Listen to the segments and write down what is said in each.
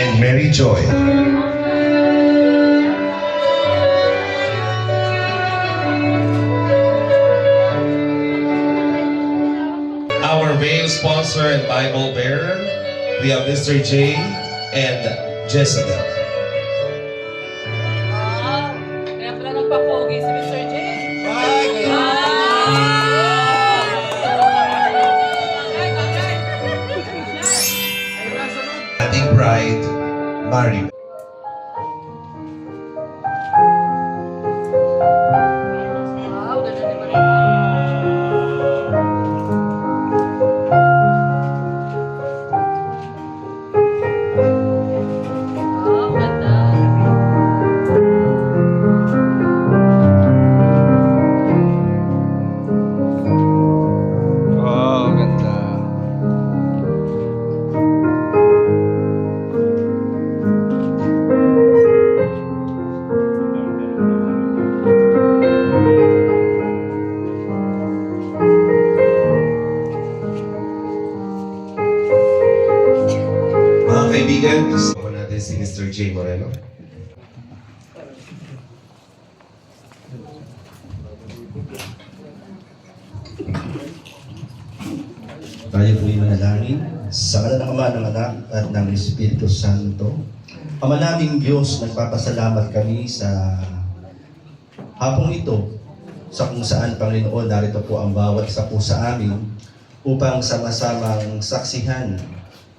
and Mary Joy. Our veil sponsor and Bible bearer, we have Mr. J and Jezebel. Wow! Kaya pala nagpapogi si Mr. J. Ating bride, Mary. Wow, ganda ni Maria. Wow, ganda. Wow, ganda. Mga kaibigan, gusto natin si Mr. J. Moreno. Tayo po'y manalangin sa ngalan ng Ama, ng Anak, at ng Espiritu Santo. Ama naming Diyos, nagpapasalamat kami sa hapong ito, sa kung saan, Panginoon, narito po ang bawat isa po sa amin upang sama-samang saksihan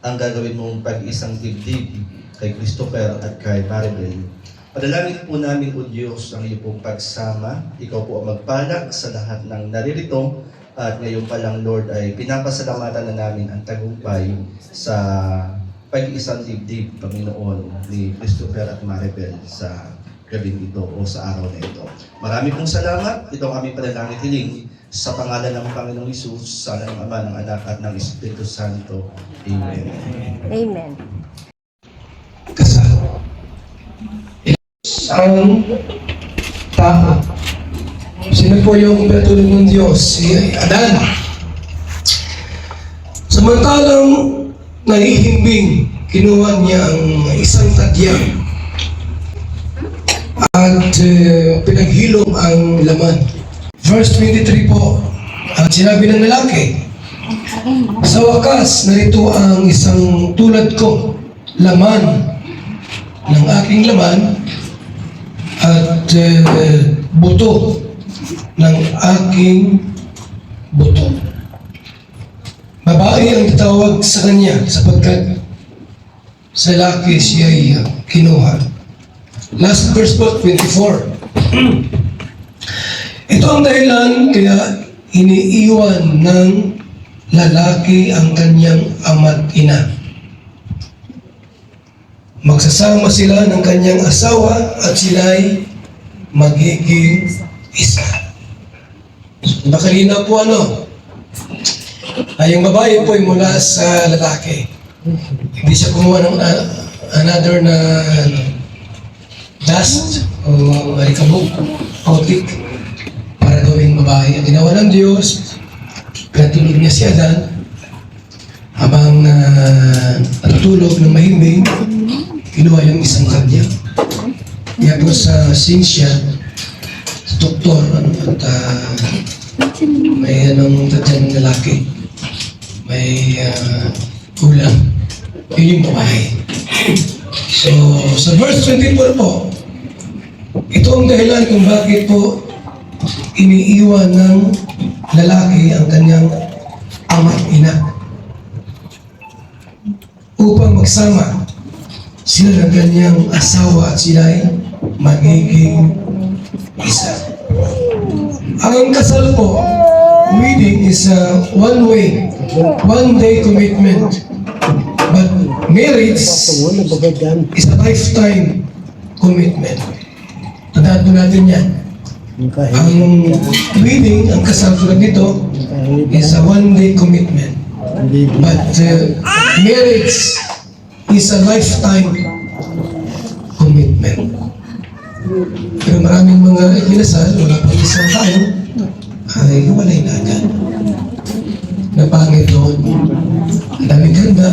ang gagawin mong pag-isang dibdib kay Christopher at kay Maribel. Padalangin po namin, O Diyos, ang iyo pong pagsama. Ikaw po ang magpalak sa lahat ng naririto. At ngayon pa lang, Lord, ay pinapasalamatan na namin ang tagumpay sa pag-iisang dibdib, Panginoon, ni Christopher at Maribel sa gabing ito o sa araw na ito. Marami pong salamat. Ito ang aming panalangin hiling sa pangalan ng Panginoong Hesus, sa ngalan ng Ama, ng Anak, at ng Espiritu Santo. Amen. Amen. Kasal. Ang tao. Sino po yung pinatulog ng Diyos? Si Adan. Samantalang nahihimbing, kinuha niya ang isang tadyang at pinaghilom ang laman. Verse 23 po, at sinabi ng lalaki, sa wakas, narito ang isang tulad ko, laman ng aking laman at buto ng aking buto. Babae ang tatawag sa kanya sapagkat sa lalaki siya ay kinuha. Last verse po, 24. Ito ang dahilan kaya iniiwan ng lalaki ang kanyang ama't ina. Magsasama sila ng kanyang asawa at sila'y magiging isa. Nakalina po ay yung babae po ay mula sa lalaki. Hindi siya kumuha ng another na dust o alikabok, kautik para gawing babae. Ang ginawa ng Diyos, pinatulog niya si Adan habang natutulog ng mahimbing, kinuha yung isang kanya. Kaya po sa sinsya, sa doktor, at may tadyang lalaki, may kulang, yun yung babae. So, sa verse 24 po, ito ang dahilan kung bakit po iniiwan ng lalaki ang kanyang ama't ina upang magsama sila ng kanyang asawa at sila'y magiging isa. Ang kasal po, wedding is a one-day commitment. But marriage is a lifetime commitment. Tandaan po natin yan. Ang wedding, ang kasal tulad nito, is a one-day commitment. But marriage is a lifetime commitment. Pero maraming mga ikinasal, wala pang isang taon, ay hiwalay na agad. Napangit doon. Ang daming ganda.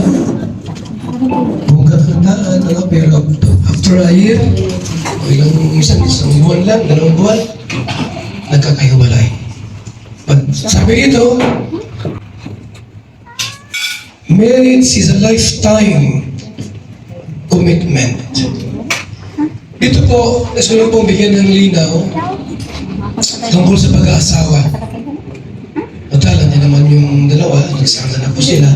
Buong kagandahan, after a year, o isang buwan lang, 2 buwan, nagkakahiwalay. Pag sabi ito, marriage is a lifetime commitment. Dito po, gusto lang pong bigyan ng linaw tungkol sa pag-aasawa. Matala niya naman yung dalawa, nagsama na po sila.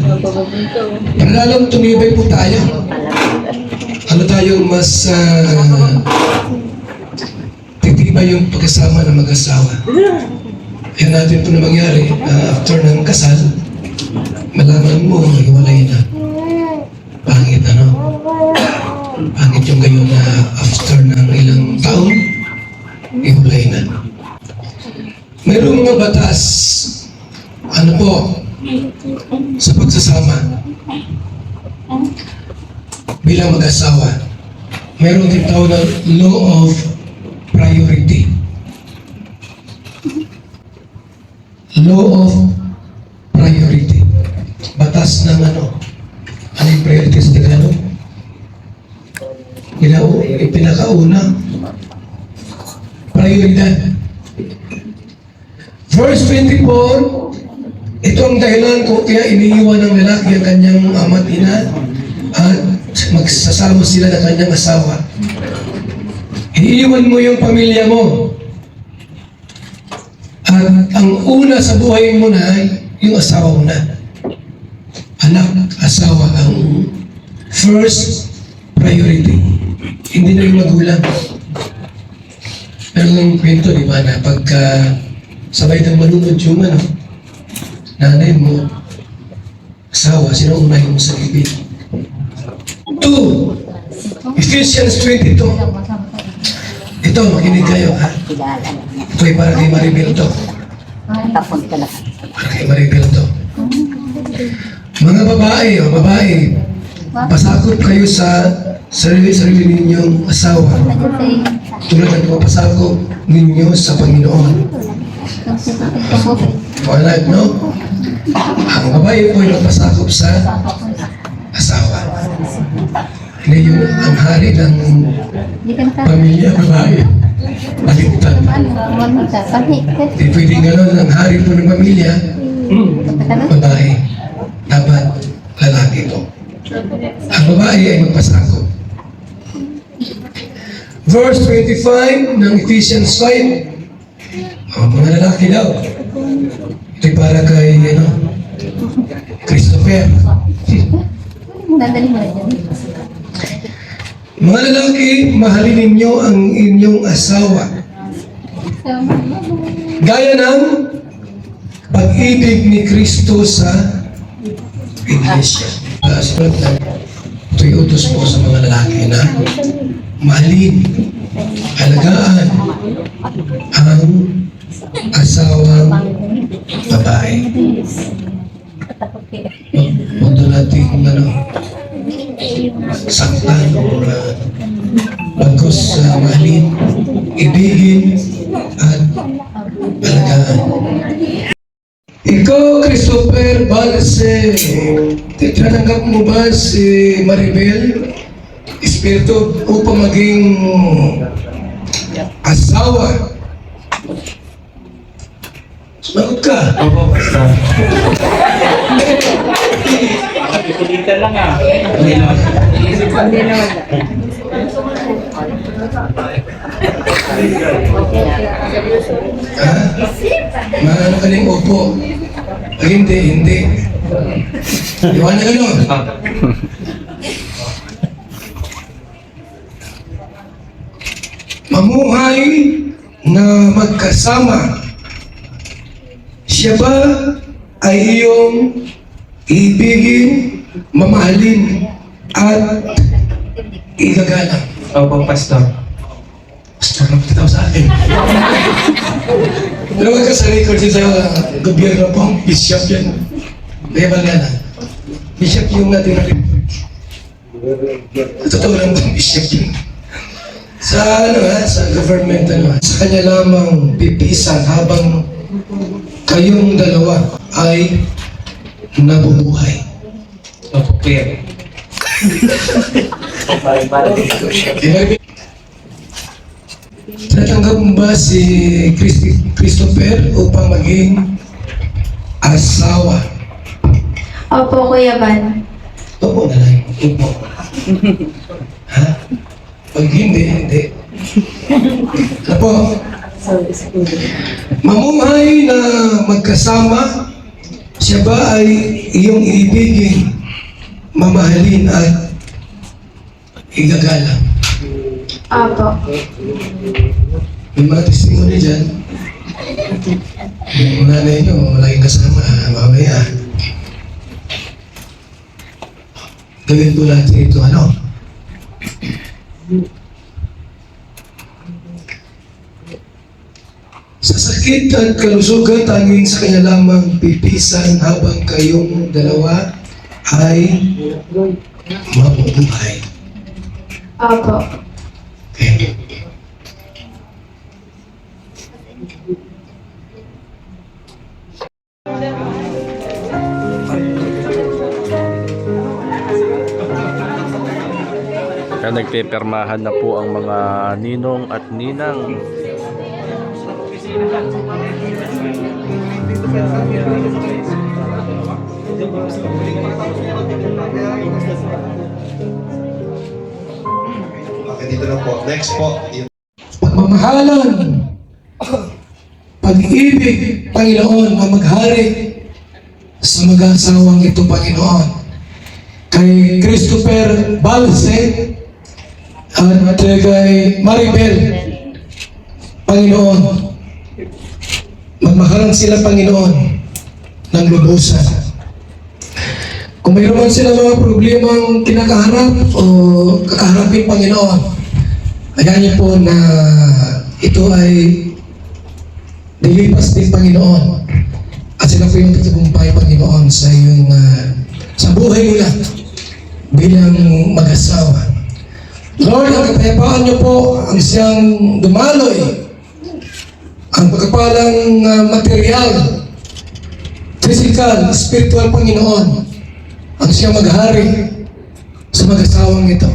Para lalong tumibay po tayo. Ano tayong mas titibay yung pagkasama ng mag-asawa. Kaya natin po na mangyari, after ng kasal, malaman mo, hiwalay na. Pangit, ano? Pangit yung gayon na after ng ilang taon, hiwalay na. Mayroong mga batas, ano po, sa pagsasama bilang mag-asawa. Mayroong tinatawag na law of priority. Law of priority. Batas ng ano? Ano yung priority sa Tagalog? Pinakauna. Prioridad. Verse 24, ito ang dahilan kung kaya iniiwan ng lalaki ang kanyang ama't ina at magsasama sila ng kanyang asawa. Iniiwan mo yung pamilya mo. At ang una sa buhay mo na, yung asawa mo na. Anak, asawa ang first priority. Hindi na yung magulang. Pero yung kwento, di ba, na pagka sabay ng manunod yung ano, nanay mo, asawa, sino unahin mo sa ibig? 2. Ephesians 22. Ito, makinig kayo, ha? Ito ay para kay Maribel to. Para kay Maribel to. Mga babae, pasakop kayo sa sarili ninyong asawa. Tulad ng pasakop ninyo sa Panginoon. Wala, no? Ang babae po ay magpasakop sa asawa. Hindi yung ang hari ng pamilya, babae. Baligtad. Hindi pwedeng gano'n ang hari po ng pamilya, babae. Dapat lalaki po. Ang babae ay magpasakop. Verse 25 ng Ephesians 5, mga lalaki daw. Ito'y para kay, Christopher. Mga lalaki, mahalin ninyo ang inyong asawa. Gaya ng pag-ibig ni Kristo sa Iglesia. Ito'y utos po sa mga lalaki na mahalin, alagaan ang asawang babae. Huwag doon natin saktan o bagos mahalin, ibigin at alagaan. Ikaw, Christopher Balse, tinanggap mo ba si Maribel Espiritu upang maging asawa? Sumagot ka. Opo, basta. Pipilitan lang ah. Hindi naman. Ha? Maano ka rin opo. Pag hindi. Iwan na gano'n. Mamuhay na magkasama. Siya ba ay iyong ibigin, mamahalin, at igagalang? Opo, Pastor. Pastor, magtataw sa akin. Pero wag ka sa record sa gobyerno po, bishop yan. Kaya ba nga na? Bishop yung natin na record. Totoo lang itong bishop yun. Sa sa government sa kanya lamang pipisan habang kayong dalawa ay nabubuhay. Opo, clear. Natanggap mo ba si Christopher upang maging asawa? Opo, Kuya Van. Opo na lang. Opo. Ha? Pag hindi. Ano po? Mamuhay na magkasama, siya ba ay iyong ibigin, mamahalin at igagalang? Opo. May mga testimony dyan. Yung nanay nyo, laging kasama, mamaya. Gawin po natin ito, ano? Sa sakit at kalusugan, tanging sa kanya lamang pipisan habang kayong dalawa ay mabubuhay. Opo. Okay. Kaya nagpepermahan na po ang mga ninong at ninang. Okay, dito na po. Next po. Pagmamahalan, pag-ibig, Panginoon, ang maghari sa mag-asawang ito, Panginoon. Kay Christopher Balse at kay Maribel, Panginoon. Magmahalan sila, Panginoon, ng lubusan. Kung mayroon man sila mga problemang kinakaharap o kakaharapin, Panginoon, ayaw niyo po na ito ay dilipas din, Panginoon. At sila po yung tatagumpay, Panginoon, sa iyong sa buhay nila bilang mag-asawa. Lord, ang kapayapaan niyo po ang siyang dumaloy, ang pagkapalang material, physical, spiritual, Panginoon, ang siyang maghari sa mag-asawang ito.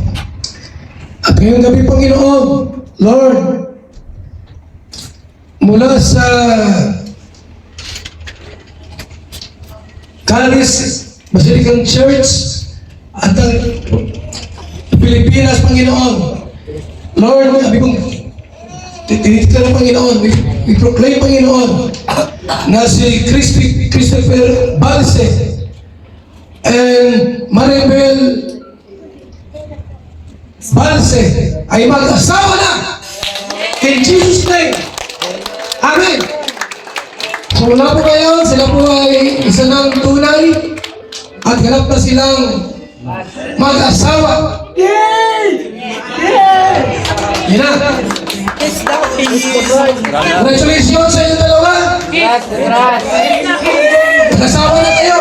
At ngayong gabi, Panginoon, Lord, mula sa Calis Basilican Church at ang Pilipinas, Panginoon, Lord, sabi kong tinitika ng Panginoon, we proclaim, Panginoon, na si Christopher Balse and Maribel Balse ay mag-asawa na in Jesus' name. Amen. So wala po ngayon, sila po ay isa ng tunay at ganap na silang mag-asawa. Yan na. Congratulations sa inyong dalawa. Mag-asawa na kayo.